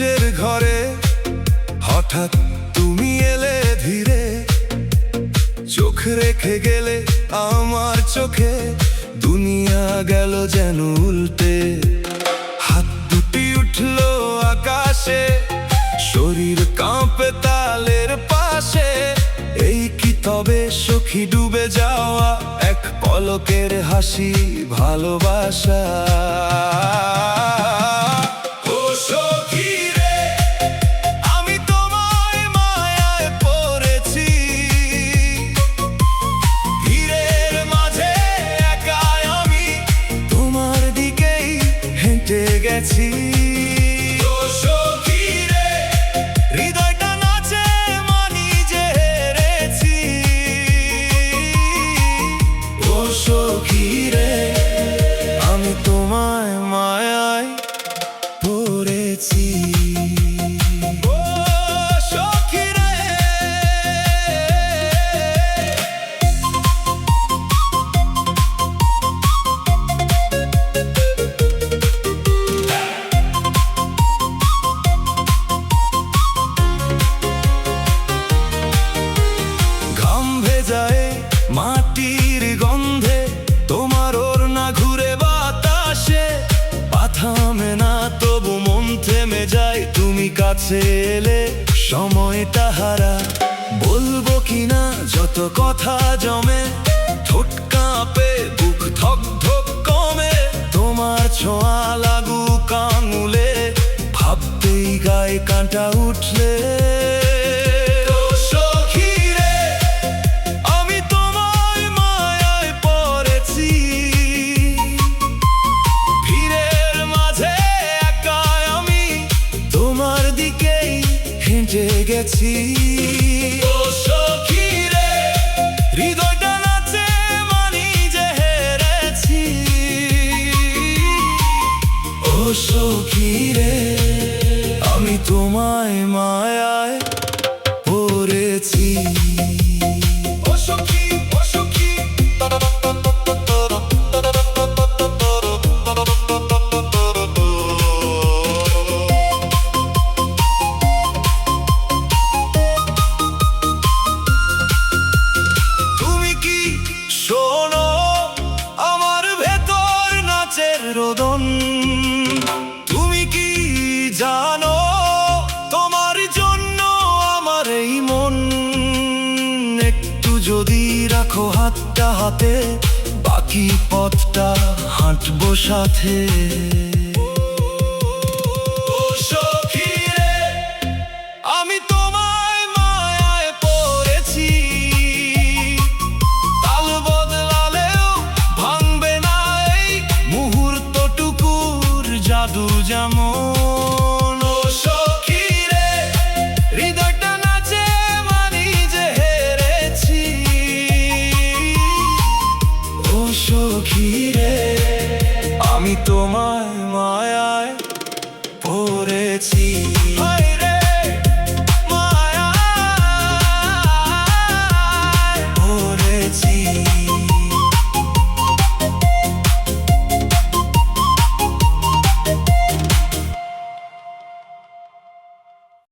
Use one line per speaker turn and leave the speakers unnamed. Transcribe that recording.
কাচের ঘরে হঠাৎ তুমি এলে ধীরে, চোখ রেখে গেলে আমার চোখে, দুনিয়া গেল যেন উল্টে। হাত দুটি উঠলো আকাশে, শরীর কাঁপে তালের পাশে। এই কি তবে সখী ডুবে যাওয়া এক পলকের হাসি ভালোবাসা? ও সখী রে, আমি তোমায় মায়ায় পড়েছি, ভিড়ের মাঝে একাই আমি তোমার দিকেই হেঁটে গেছি। ও সখী রে, হৃদয়টা নাচে মানি যে হেরেছি। ও সখী রে, আমি তোমায় মায়ায় পড়েছি। ও সখী রে, ঘাম ভেজায় মাটির গন্ধে, তোমার ওড়না ঘুরে বাতাসে। পা থামে না তবু মন থেমে যায়, তুমি কাছে এলে সময়টা হারা। বলবো কিনা যত কথা জমে, ঠোঁট কাঁপে বুক ধক ধক কমে। তোমার ছোঁয়া লাগুক আঙুলে, ভাবতেই গায়ে কাঁটা উঠলে। ও সখী রে, আমি তোমায় মায়ায় পড়েছি, ভিড়ের মাঝে একাই আমি তোমার দিকেই হেঁটে গেছি। ও সখী রে, হৃদয়টা নাচে মানি যে হেরেছি। ও সখী রে, আমি তোমায় মায়ায় পড়েছি। ও সখী, ও সখী, তুমি কি শোনো আমার ভেতর নাচের রোদন? তুমি কি জানো তোমার জন্য আমার এই মন? একটু যদি রাখো হাতটা হাতে, বাকি পথটা হাঁটবো সাথে। ও সখী রে, আমি তোমায় মায়ায় পড়েছি, তাল বদলালেও ভাঙবে না এই মুহূর্তটুকুর জাদু যেমন। ও সখী রে, হৃদয়টা নাচে মানি যে হেরেছি। ও সখী রে, আমি তোমায় মায়ায় পড়েছি।